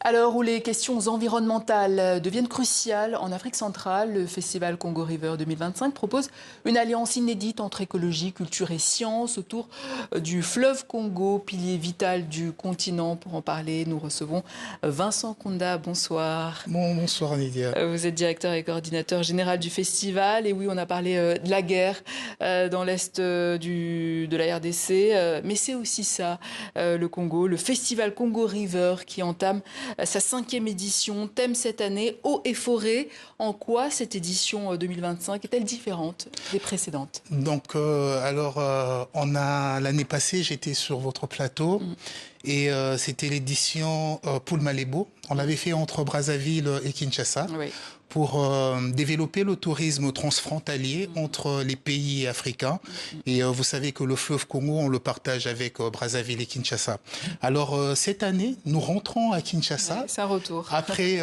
À l'heure où les questions environnementales deviennent cruciales en Afrique centrale, le Festival Congo River 2025 propose une alliance inédite entre écologie, culture et science autour du fleuve Congo, pilier vital du continent. Pour en parler, nous recevons Vincent Kounda. Bonsoir. Bonsoir Lydia. Vous êtes directeur et coordinateur général du festival. Et oui, on a parlé de la guerre dans l'est de la RDC. Mais c'est aussi ça, le Congo, le Festival Congo River qui entame sa 5e édition. Thème cette année, eau et forêt. En quoi cette édition 2025 est-elle différente des précédentes? Donc, l'année passée, j'étais sur votre plateau et c'était l'édition Poul Malébo. On l'avait fait entre Brazzaville et Kinshasa. Oui. Pour développer le tourisme transfrontalier entre les pays africains. Et vous savez que le fleuve Congo, on le partage avec Brazzaville et Kinshasa. Alors, cette année, nous rentrons à Kinshasa. Ouais, c'est un retour. Après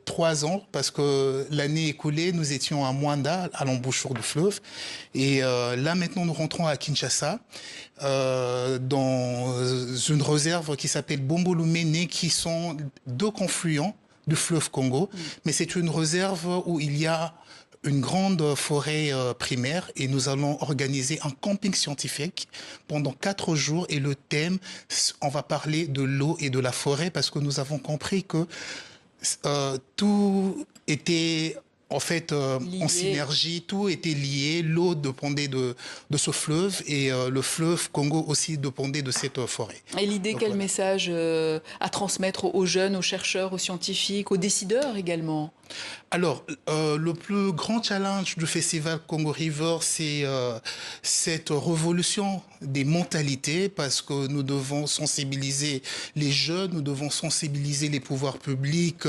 3 ans, parce que l'année écoulée, nous étions à Mwanda, à l'embouchure du fleuve. Et là, maintenant, nous rentrons à Kinshasa, dans une réserve qui s'appelle Bombolumene, qui sont 2 confluents du fleuve Congo, mais c'est une réserve où il y a une grande forêt primaire et nous allons organiser un camping scientifique pendant 4 jours et le thème, on va parler de l'eau et de la forêt parce que nous avons compris que tout était en fait en synergie, tout était lié, l'eau dépendait de ce fleuve et le fleuve Congo aussi dépendait de cette forêt. Et l'idée, quel message à transmettre aux jeunes, aux chercheurs, aux scientifiques, aux décideurs également? Alors, le plus grand challenge du Festival Congo River, c'est cette révolution des mentalités parce que nous devons sensibiliser les jeunes, nous devons sensibiliser les pouvoirs publics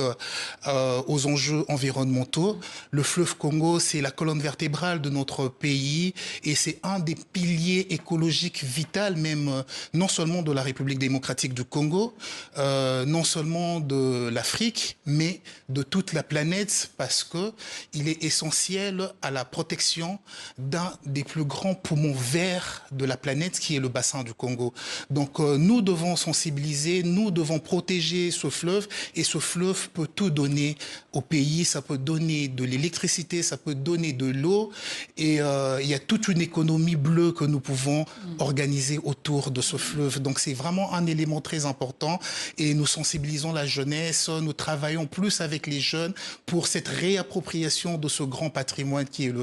aux enjeux environnementaux. Le fleuve Congo, c'est la colonne vertébrale de notre pays et c'est un des piliers écologiques vitaux, même non seulement de la République démocratique du Congo, non seulement de l'Afrique, mais de toute la planète parce qu'il est essentiel à la protection d'un des plus grands poumons verts de la planète qui est le bassin du Congo. Donc nous devons sensibiliser, nous devons protéger ce fleuve et ce fleuve peut tout donner au pays, ça peut donner de l'électricité, ça peut donner de l'eau et il y a toute une économie bleue que nous pouvons organiser autour de ce fleuve. Donc c'est vraiment un élément très important et nous sensibilisons la jeunesse, nous travaillons plus avec les jeunes pour cette réappropriation de ce grand patrimoine qui est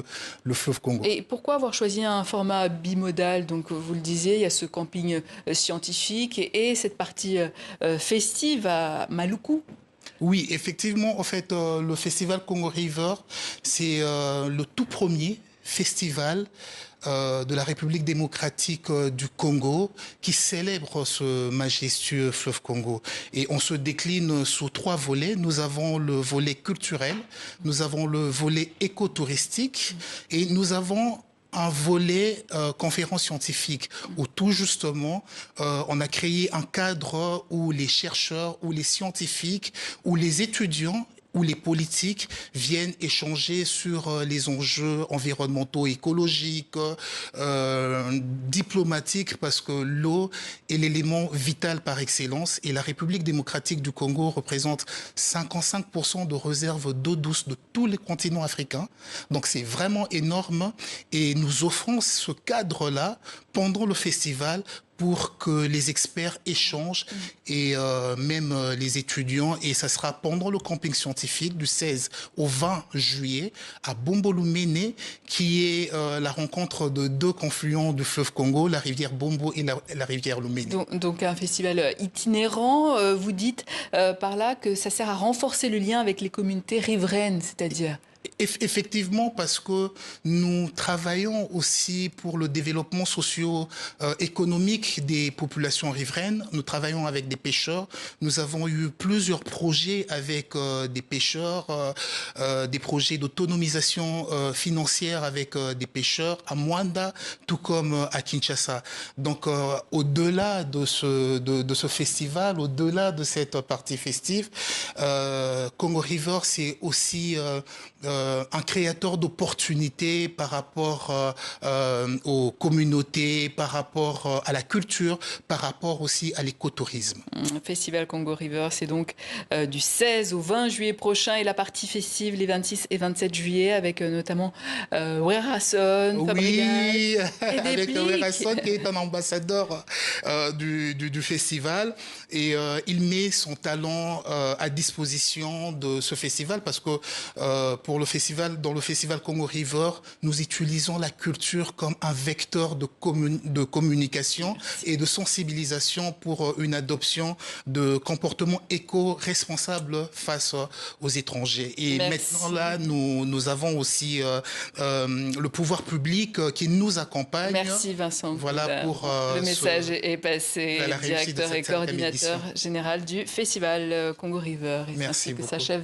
le fleuve Congo. Et pourquoi avoir choisi un format bimodal? Donc vous le disiez, il y a ce camping scientifique et cette partie festive à Maluku. Oui, effectivement, en fait, le Festival Congo River, c'est le tout premier festival de la République démocratique du Congo qui célèbre ce majestueux fleuve Congo. Et on se décline sous 3 volets. Nous avons le volet culturel, nous avons le volet écotouristique et nous avons un volet conférence scientifique où tout justement on a créé un cadre où les chercheurs, où les scientifiques, où les étudiants où les politiques viennent échanger sur les enjeux environnementaux, écologiques, diplomatiques, parce que l'eau est l'élément vital par excellence. Et la République démocratique du Congo représente 55% de réserves d'eau douce de tous les continents africains. Donc c'est vraiment énorme. Et nous offrons ce cadre-là pendant le festival pour que les experts échangent et même les étudiants. Et ça sera pendant le camping scientifique du 16 au 20 juillet à Bombolumene, qui est la rencontre de 2 confluents du fleuve Congo, la rivière Bombo et la rivière Lumene. Donc un festival itinérant. Vous dites par là que ça sert à renforcer le lien avec les communautés riveraines, c'est-à-dire? Effectivement, parce que nous travaillons aussi pour le développement socio-économique des populations riveraines. Nous travaillons avec des pêcheurs. Nous avons eu plusieurs projets avec des pêcheurs, des projets d'autonomisation financière avec des pêcheurs à Mwanda, tout comme à Kinshasa. Donc, au-delà de ce festival, au-delà de cette partie festive, Congo River, c'est aussi un créateur d'opportunités par rapport aux communautés, par rapport à la culture, par rapport aussi à l'écotourisme. Festival Congo River, c'est donc du 16 au 20 juillet prochain et la partie festive les 26 et 27 juillet avec notamment Werason, Fabrial Oui, et avec Déplique. Werason qui est un ambassadeur du festival et il met son talent à disposition de ce festival parce que pour le festival, dans le festival Congo River, nous utilisons la culture comme un vecteur de communication et de sensibilisation pour une adoption de comportements éco-responsables face aux étrangers. Et Merci. maintenant là, nous avons aussi le pouvoir public qui nous accompagne. Merci Vincent. Voilà pour le message est passé. la réussite de Directeur et cette 5e édition. coordinateur général du Festival Congo River. Et Merci que beaucoup. s'achève